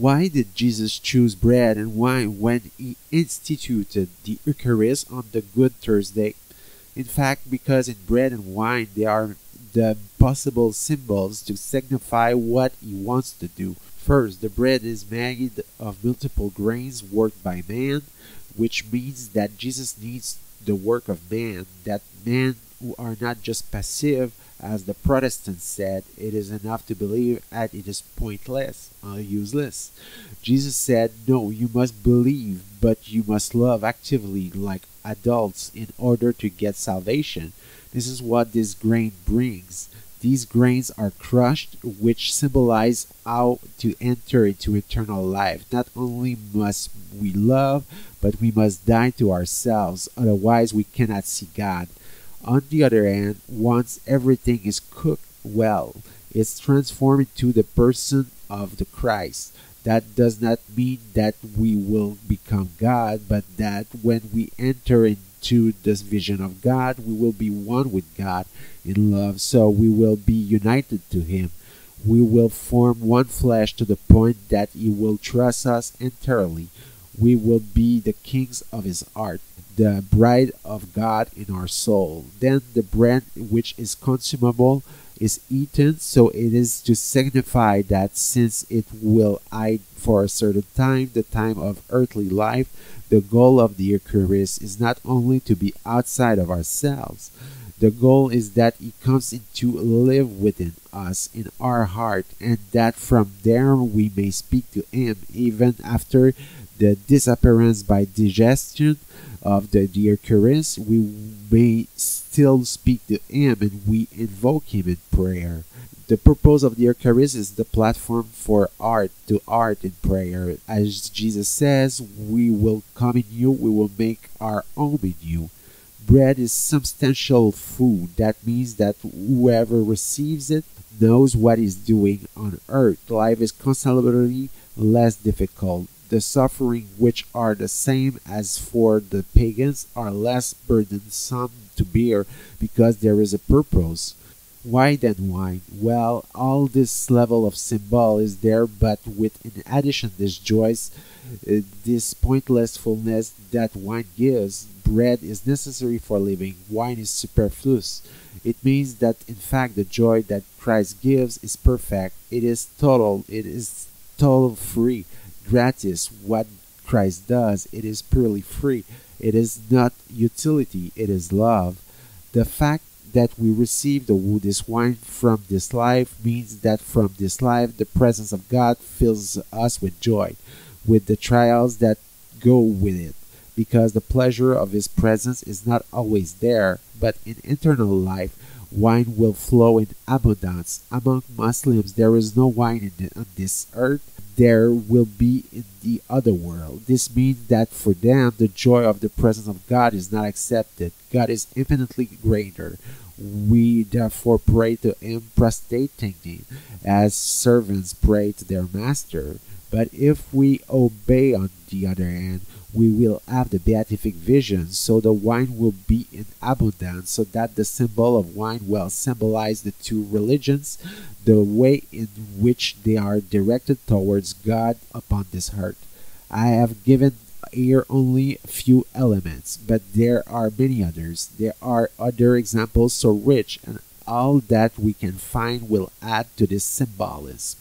Why did Jesus choose bread and wine when he instituted the Eucharist on the Good Thursday? In fact, because in bread and wine they are the possible symbols to signify what he wants to do. First, the bread is made of multiple grains worked by man, which means that Jesus needs the work of man, that men who are not just passive, as the Protestants said, it is enough to believe and it is pointless or useless. Jesus said, no, you must believe, but you must love actively like adults in order to get salvation. This is what this grain brings. These grains are crushed, which symbolize how to enter into eternal life. Not only must we love, but we must die to ourselves, otherwise we cannot see God. On the other hand, once everything is cooked well, it's transformed into the person of the Christ. That does not mean that we will become God, but that when we enter into this vision of God, we will be one with God in love, so we will be united to Him. We will form one flesh to the point that He will trust us entirely. We will be the kings of His heart, the bride of God in our soul. Then the bread which is consumable is eaten, so it is to signify that since it will hide for a certain time, the time of earthly life, the goal of the Eucharist is not only to be outside of ourselves. The goal is that He comes in to live within us, in our heart, and that from there we may speak to Him, even after the disappearance by digestion of the Eucharist. We may still speak to Him and we invoke Him in prayer. The purpose of the Eucharist is the platform for art to art in prayer. As Jesus says, we will come in you, we will make our home in you. Bread is substantial food. That means that whoever receives it knows what he's doing on earth. Life is considerably less difficult. The suffering, which are the same as for the pagans, are less burdensome to bear because there is a purpose. Why then wine? Well, all this level of symbol is there, but with in addition this joys, this pointless fullness that wine gives. Bread is necessary for living, wine is superfluous. It means that in fact the joy that Christ gives is perfect, it is total free, gratis. What Christ does, it is purely free. It is not utility, it is love. The fact that we receive this wine from this life means that from this life the presence of God fills us with joy, with the trials that go with it, because the pleasure of His presence is not always there, but in eternal life wine will flow in abundance. Among Muslims there is no wine on this earth, there will be in the other world. This means that for them the joy of the presence of God is not accepted. God is infinitely greater. We therefore pray to Him prostratingly, as servants pray to their master. But if we obey, on the other hand, we will have the beatific vision, so the wine will be in abundance, so that the symbol of wine will symbolize the two religions, the way in which they are directed towards God upon this earth. I have given here only a few elements, but there are many others. There are other examples so rich, and all that we can find will add to this symbolism.